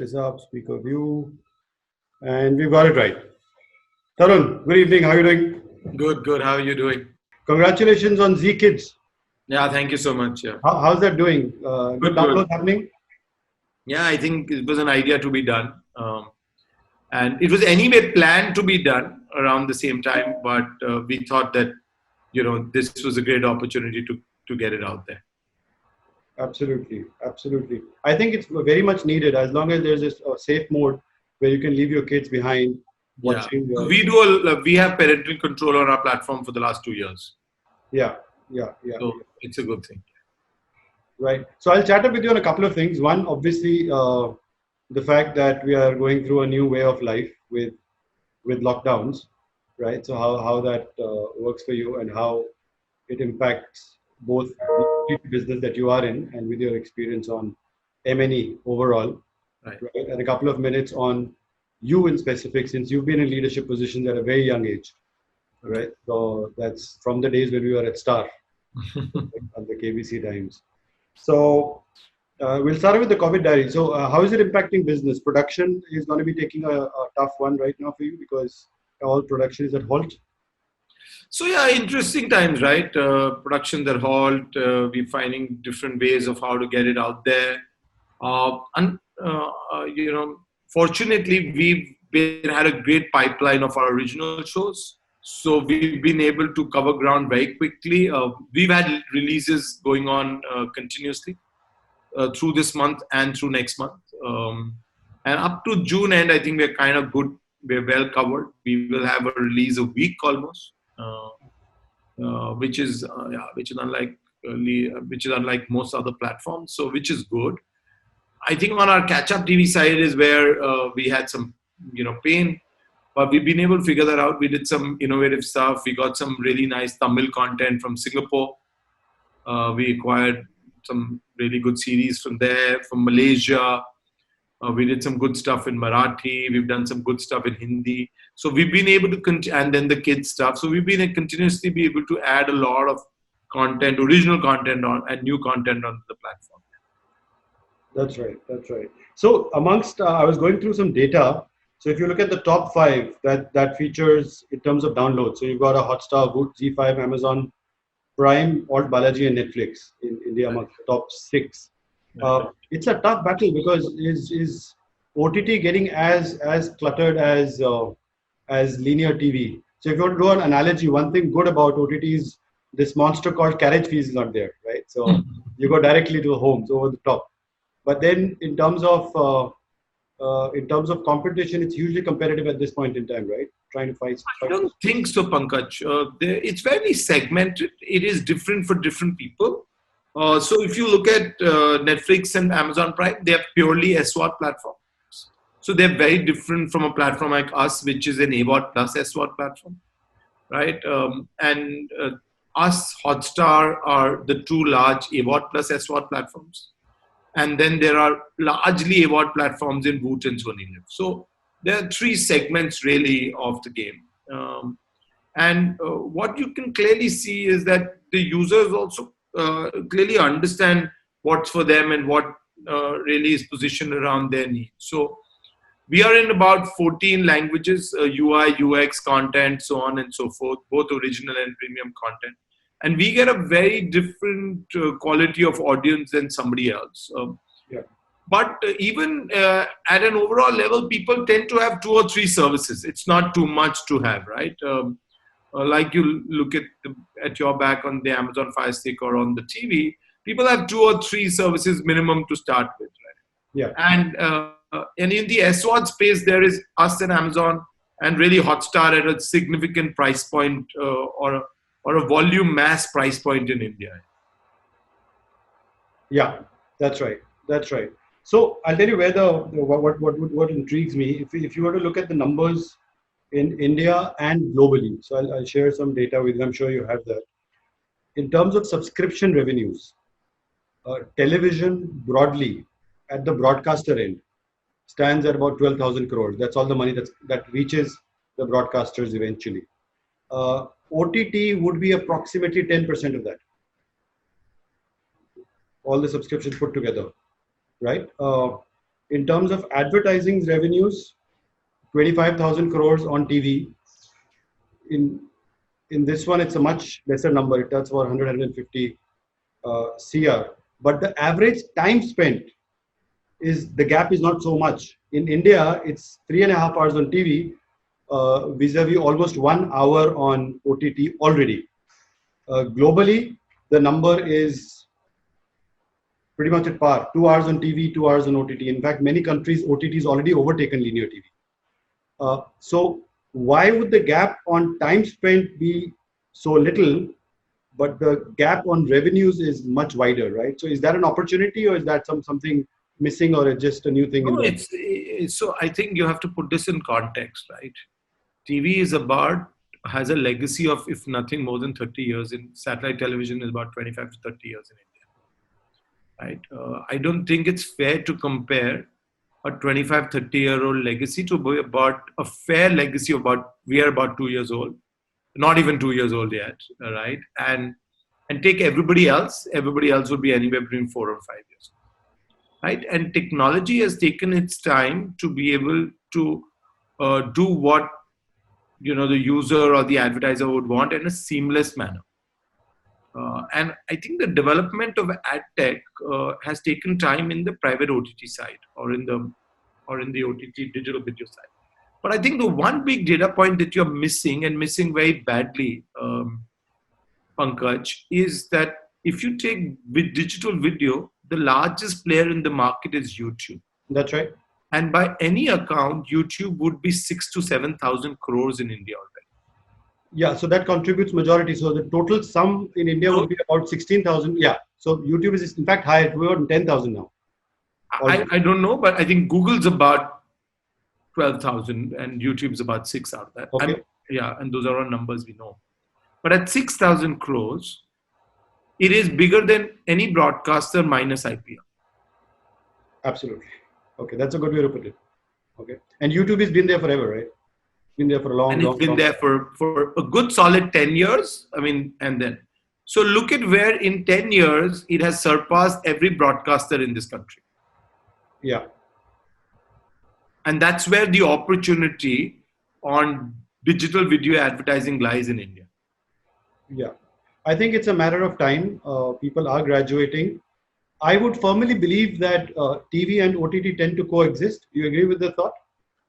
this up, speaker view, and we've got it right. Tarun, good evening. How are you doing? Good, good. How are you doing? Congratulations on Z Kids. Yeah, thank you so much. Yeah, How's that doing? Good good, good. downloads happening? Yeah, I think it was an idea to be done. And it was anyway planned to be done around the same time, but we thought that, this was a great opportunity to get it out there. Absolutely, absolutely. I think it's very much needed as long as there's this safe mode where you can leave your kids behind Yeah. watching. We have parental control on our platform for the last 2 years. Yeah, yeah, yeah. So it's a good thing. Right. So I'll chat up with you on a couple of things. One, obviously, the fact that we are going through a new way of life with lockdowns, right? So how that works for you and how it impacts both the business that you are in and with your experience on M&E overall, Right. right? And a couple of minutes on you in specific, since you've been in leadership positions at a very young age, right? So that's from the days when we were at Star at the KBC times. So we'll start with the COVID diary. So how is it impacting business? Production is going to be taking a tough one right now for you because all production is at halt. So yeah, interesting times, right? Productions are halt. We're finding different ways of how to get it out there. And fortunately, had a great pipeline of our original shows. So we've been able to cover ground very quickly. We've had releases going on continuously through this month and through next month. And up to June end, I think we're kind of good. We're well covered. We will have a release a week almost, which is unlike most other platforms. So which is good. I think on our catch-up TV side is where we had some, pain, but we've been able to figure that out. We did some innovative stuff. We got some really nice Tamil content from Singapore. We acquired some really good series from there, from Malaysia. We did some good stuff in Marathi. We've done some good stuff in Hindi. So we've been able to, and then the kids stuff. So we've been continuously be able to add a lot of content, original content and new content on the platform. That's right. That's right. So amongst, I was going through some data. So if you look at the top five that features in terms of downloads, so you've got a Hotstar, Voot, Z5, Amazon Prime, Alt Balaji, and Netflix in India amongst the top six. It's a tough battle because is OTT getting as cluttered as linear TV? So if you want to do an analogy, one thing good about OTT is this monster called carriage fees is not there, right? So you go directly to the homes over the top. But then in terms of competition, it's hugely competitive at this point in time, right? Trying to fight. I don't think so, Pankaj. It's very segmented. It is different for different people. So if you look at Netflix and Amazon Prime, they are purely SWOT platforms. So they're very different from a platform like us, which is an AVOD plus SWOT platform, right? And us, Hotstar, are the two large AVOD plus SWOT platforms. And then there are largely AVOD platforms in Voot and Sony Live. So there are three segments really of the game. And what you can clearly see is that the users also clearly understand what's for them and what really is positioned around their needs. So we are in about 14 languages, UI, UX, content, so on and so forth, both original and premium content. And we get a very different quality of audience than somebody else. But even at an overall level, people tend to have 2 or 3 services. It's not too much to have, right? Like you look at your back on the Amazon Fire Stick or on the TV, people have 2 or 3 services minimum to start with, right? Yeah. And in the SWOT space, there is us and Amazon, and really Hotstar at a significant price point or a volume mass price point in India. Yeah, that's right. That's right. So I'll tell you where what intrigues me. If you were to look at the numbers in India and globally, so I'll share some data with you. I'm sure you have that. In terms of subscription revenues, television broadly at the broadcaster end stands at about 12,000 crores. That's all the money that reaches the broadcasters eventually. OTT would be approximately 10% of that. All the subscriptions put together, right? In terms of advertising revenues, 25,000 crores on TV. In in this one, it's a much lesser number. It touches for 150 CR. But the average time spent is the gap is not so much. In India, it's 3.5 hours on TV, vis-a-vis almost 1 hour on OTT already. Globally, the number is pretty much at par. 2 hours on TV, 2 hours on OTT. In fact, many countries OTT is already overtaken linear TV. So why would the gap on time spent be so little, but the gap on revenues is much wider, right? So is that an opportunity, or is that something missing, or just a new thing in No, the so I think you have to put this in context, right? TV has a legacy of, if nothing more than 30 years. In satellite television is about 25 to 30 years in India, right? I don't think it's fair to compare a 25, 30-year-old legacy to be about a fair legacy of we are about 2 years old, not even 2 years old yet, right? And take everybody else would be anywhere between 4 or 5 years, right? And technology has taken its time to be able to do what the user or the advertiser would want in a seamless manner. And I think the development of ad tech has taken time in the private OTT side, or in the OTT digital video side. But I think the one big data point that you're missing, and missing very badly, Pankaj, is that if you take with digital video, the largest player in the market is YouTube. That's right. And by any account, YouTube would be 6 to 7,000 crores in India already. Yeah, so that contributes majority. So the total sum in India would be about 16,000. Yeah, so YouTube is in fact higher. We're on 10,000 now. I don't know, but I think Google's about 12,000 and YouTube's about 6 out of that. Okay. And those are all numbers we know. But at 6,000 crores, it is bigger than any broadcaster minus IPL. Absolutely. Okay, that's a good way to put it. Okay, and YouTube has been there forever, right? Been there for a long, and it's been there for a good solid 10 years. So look at where in 10 years it has surpassed every broadcaster in this country. Yeah. And that's where the opportunity on digital video advertising lies in India. Yeah, I think it's a matter of time. People are graduating. I would firmly believe that TV and OTT tend to coexist. Do you agree with the thought?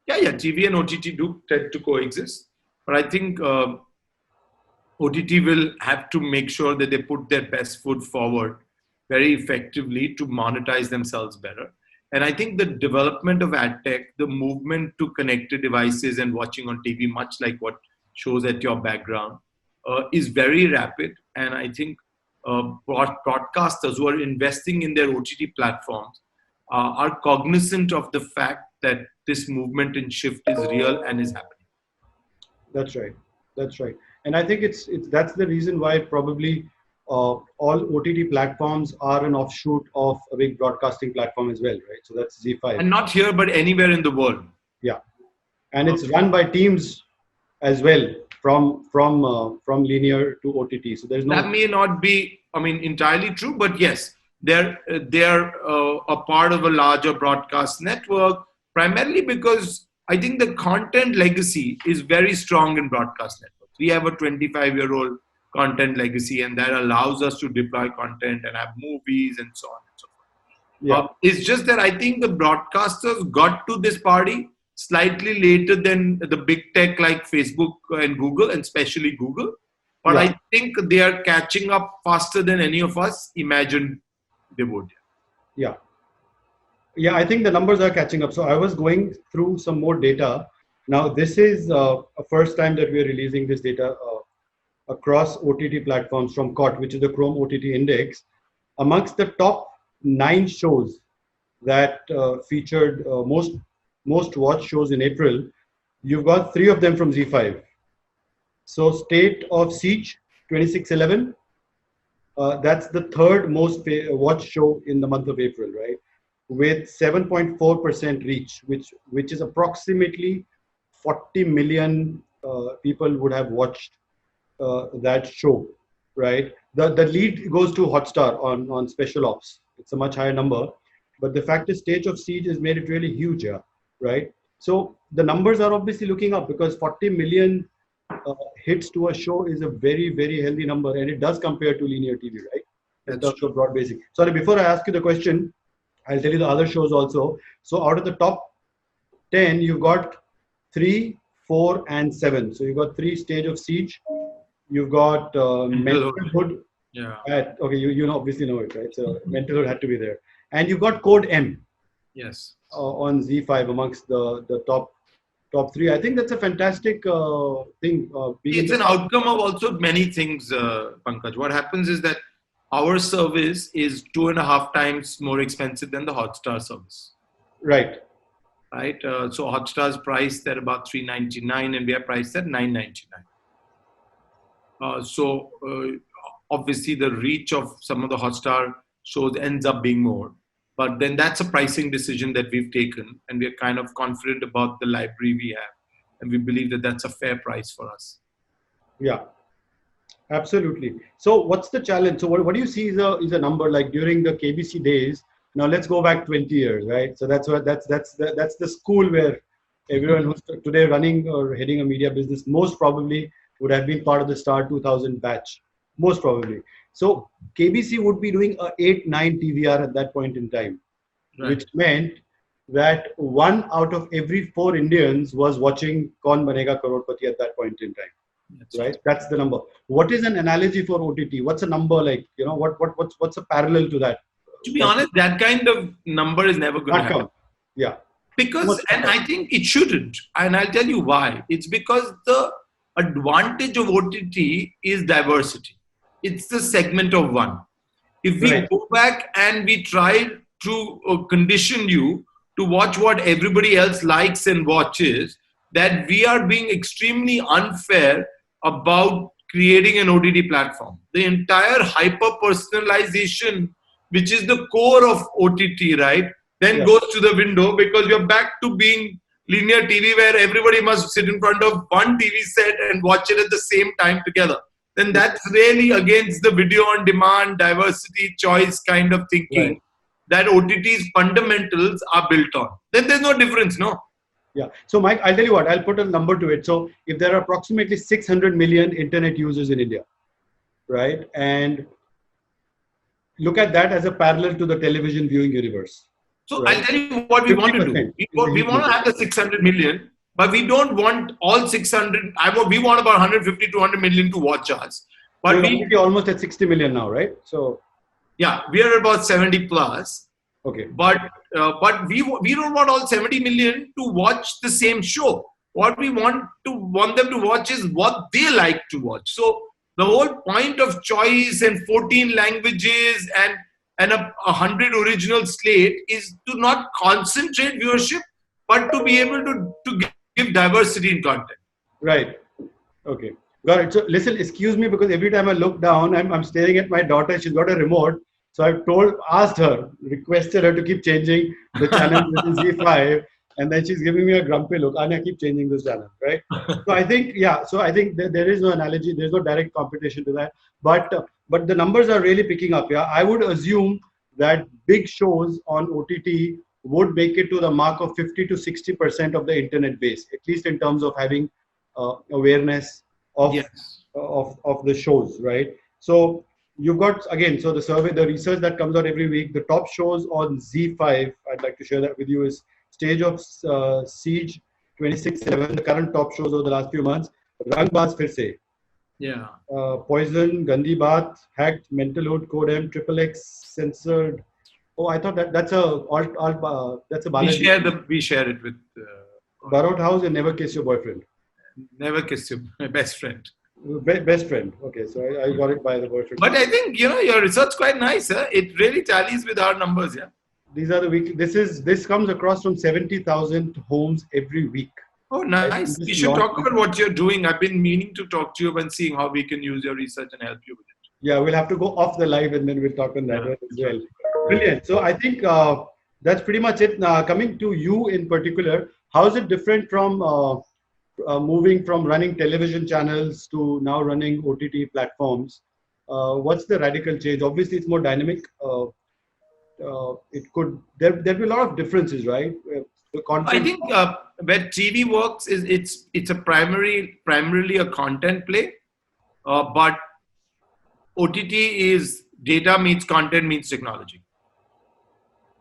Yeah, TV and OTT do tend to coexist. But I think OTT will have to make sure that they put their best foot forward very effectively to monetize themselves better. And I think the development of ad tech, the movement to connected devices and watching on TV, much like what shows at your background, is very rapid. And I think broadcasters who are investing in their OTT platforms are cognizant of the fact that this movement and shift is real and is happening. That's right. That's right. And I think that's the reason why probably all OTT platforms are an offshoot of a big broadcasting platform as well, right? So that's ZEE5. And not here, but anywhere in the world. Yeah, and it's run by teams as well, from linear to OTT. So there's no. That may not be, entirely true, but yes, they're a part of a larger broadcast network, primarily because I think the content legacy is very strong in broadcast networks. We have a 25-year-old content legacy, and that allows us to deploy content and have movies and so on and so forth. Yeah. It's just that I think the broadcasters got to this party slightly later than the big tech like Facebook and Google, and especially Google. But I think they are catching up faster than any of us imagined they would. Yeah. Yeah, I think the numbers are catching up. So I was going through some more data. Now, this is a first time that we are releasing this data across OTT platforms from COT, which is the Chrome OTT Index. Amongst the top 9 shows that featured most watched shows in April, you've got 3 of them from ZEE5. So State of Siege 2611, that's the third most watched show in the month of April, right? With 7.4% reach, which is approximately 40 million people would have watched that show, right? The lead goes to Hotstar on Special Ops. It's a much higher number. but the fact is stage of siege has made it really huge, yeah, right? So the numbers are obviously looking up because 40 million hits to a show is a very, very healthy number, and it does compare to linear TV, right? In That's terms true. of broad basic. Sorry, before I ask you the question, I'll tell you the other shows also. So out of the top 10, you've got 3, 4, and 7. So you've got 3 Stage of Siege. You've got Mental Mental Hood. Yeah. Okay, you obviously know it, right? So Mental Hood had to be there. And you've got Code M Yes. on Z5 amongst the top 3. I think that's a fantastic thing. Being in It's the an outcome of also many things, Pankaj. What happens is that our service is 2.5 times more expensive than the Hotstar service. right. Right. So Hotstar is priced at about $3.99, and we are priced at $9.99. So obviously the reach of some of the Hotstar shows ends up being more. But then that's a pricing decision that we've taken, and we're kind of confident about the library we have, and we believe that that's a fair price for us. Yeah. Absolutely. So what's the challenge? So what do you see is a number like during the KBC days? Now let's go back 20 years, right? So that's the school where everyone who's today running or heading a media business most probably would have been part of the Star 2000 batch, most probably. So KBC would be doing a 8-9 TVR at that point in time, Right. which meant that 1 out of every 4 Indians was watching Kaun Banega Crorepati at that point in time. That's Right, that's the number. What is an analogy for OTT? What's a number like? What's a parallel to that? To be honest, that kind of number is never going to Not happen. count. Yeah. Because, and I think it shouldn't. And I'll tell you why. It's because the advantage of OTT is diversity. It's the segment of one. If we Right. go back and we try to condition you to watch what everybody else likes and watches, that we are being extremely unfair about creating an OTT platform. The entire hyper personalization, which is the core of OTT, right, then Yeah. goes to the window because you're back to being linear TV where everybody must sit in front of one TV set and watch it at the same time together. Then that's really against the video on demand, diversity, choice kind of thinking Right. that OTT's fundamentals are built on. Then there's no difference, no? Yeah. So, Mike, I'll tell you what. I'll put a number to it. So, if there are approximately 600 million internet users in India, right, and look at that as a parallel to the television viewing universe. So Right. I'll tell you what we want to do. 50% We want to have the 600 million, but we don't want all 600. We want about 150 to 100 million to watch us. But So we, we're almost at 60 million now, right? So, yeah, we are about 70 plus. okay. But we don't want all 70 million to watch the same show. What we want them to watch is what they like to watch. So the whole point of choice and 14 languages and a 100 original slate is to not concentrate viewership, but to be able to give diversity in content. Right. Okay. Got it. So listen, excuse me, because every time I look down, I'm staring at my daughter. She's got a remote. So I've asked her, requested her to keep changing the channel to Z5. And then she's giving me a grumpy look. Anya, keep changing this channel, right? So I think, yeah. So I think there is no analogy. There's no direct competition to that. But the numbers are really picking up. Yeah. I would assume that big shows on OTT would make it to the mark of 50 to 60% of the internet base, at least in terms of having awareness of, Yes. of the shows, right? So you've got, again, so the survey, the research that comes out every week, the top shows on Z5, I'd like to share that with you, is Stage of Siege 26/11, the current top shows over the last few months. Rangbaaz Fir Se, Yeah. Poison, Gandhi Baat, Hacked, Mental Hood, Code M, Triple X, Censored. Oh, I thought that's a that's a Balaji. We share it with Borrowed House and Never Kiss Your Boyfriend. Never Kiss You, my best friend. Best friend. Okay, so I got it by the boyfriend. But I think your research quite nice. Huh? It really tallies with our numbers. Yeah. These are the weekly. This comes across from 70,000 homes every week. Oh, nice. You should talk about what you're doing. I've been meaning to talk to you and seeing how we can use your research and help you with it. Yeah, we'll have to go off the live and then we'll talk on that one as well. Brilliant. So I think that's pretty much it. Coming to you in particular, how is it different from moving from running television channels to now running OTT platforms? What's the radical change? Obviously, it's more dynamic. it could there'd be a lot of differences, right? The I content. think where TV works is it's a primarily a content play, but OTT is data meets content meets technology,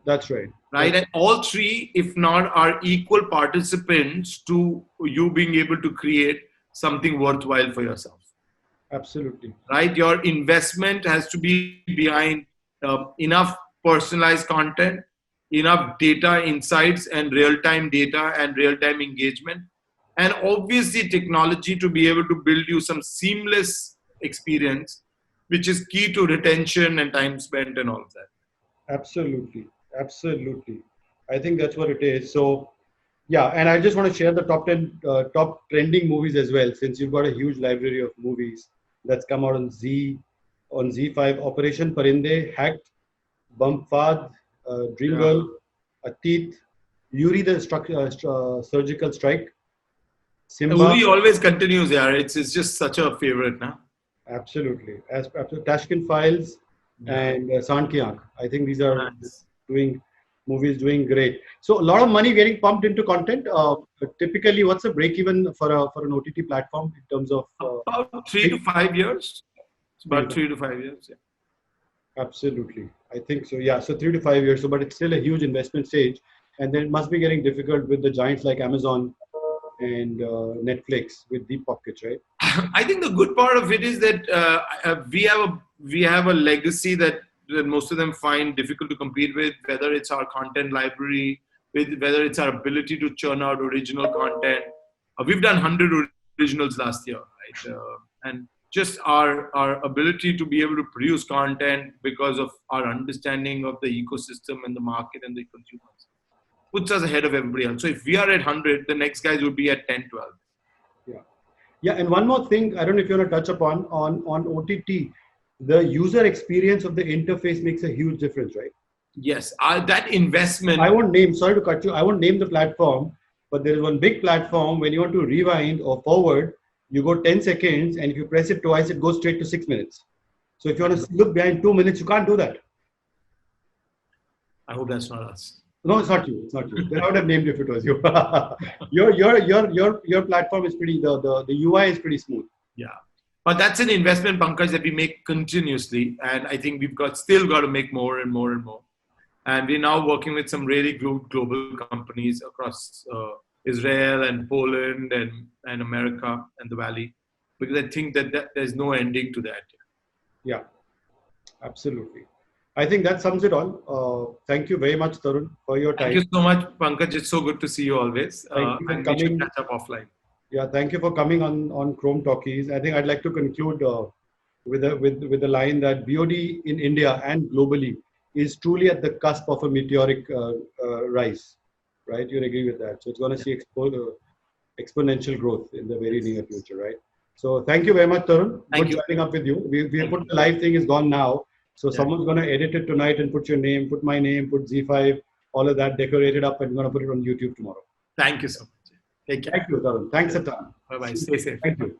That's right. right? And all three, if not, are equal participants to you being able to create something worthwhile for yourself, Absolutely. right? Your investment has to be behind enough personalized content, enough data insights and real-time data and real-time engagement, and obviously technology to be able to build you some seamless experience, which is key to retention and time spent and all of that. Absolutely. Absolutely. I think that's what it is. So, yeah, and I just want to share the top 10 top trending movies as well, since you've got a huge library of movies that's come out on Z5. Operation Parinde, Hacked, Bumfad, Dream Yeah. Girl, Atit, Yuri the Surgical Strike, Simba. Uri always continues, yeah. It's just such a favorite now. Absolutely. As after Tashkent Files and Sand Ki Aankh. I think these are Nice. doing great. So a lot of money getting pumped into content. Typically, what's the break even for an OTT platform in terms of? About 3 to 5 years. It's about 3 to 5 years. Yeah. Absolutely, I think so. Yeah, so 3 to 5 years. So, but it's still a huge investment stage, and then it must be getting difficult with the giants like Amazon and Netflix with deep pockets, right? I think the good part of it is that we have a legacy that most of them find difficult to compete with, whether it's our content library, whether it's our ability to churn out original content. We've done 100 originals last year, right? And just our ability to be able to produce content because of our understanding of the ecosystem and the market and the consumers puts us ahead of everybody else. So if we are at 100, the next guys would be at 10, 12. Yeah. Yeah, and one more thing, I don't know if you want to touch upon on OTT, the user experience of the interface makes a huge difference, right? Yes, that investment. I won't name, sorry to cut you, I won't name the platform, but there is one big platform when you want to rewind or forward, you go 10 seconds, and if you press it twice, it goes straight to 6 minutes. So if you want to look behind 2 minutes, you can't do that. I hope that's not us. No, it's not you. It's not you. Then I would have named you if it was you. Your platform is pretty. The UI is pretty smooth. Yeah, but that's an investment, Pankaj, that we make continuously, and I think we've still got to make more and more and more. And we're now working with some really global companies across Israel and Poland and America and the Valley, because I think that there's no ending to that. Yeah, absolutely. I think that sums it all. Thank you very much, Tarun, for your time. Thank you so much, Pankaj. It's so good to see you always. Thank you for and coming. we should catch up offline. Yeah, thank you for coming on Chrome Talkies. I think I'd like to conclude with the line that VOD in India and globally is truly at the cusp of a meteoric rise. Right? You agree with that? So it's going to see exponential growth in the very near future, right? So thank you very much, Tarun. Thank Good you. joining up with you. We put the live thing is gone now. So someone's going to edit it tonight and put your name, put my name, put Z5, all of that, decorate it up, and we're going to put it on YouTube tomorrow. Thank you so much. Take care. Thank you, Tarun. Thanks a ton. Bye-bye. Stay safe. Thank you.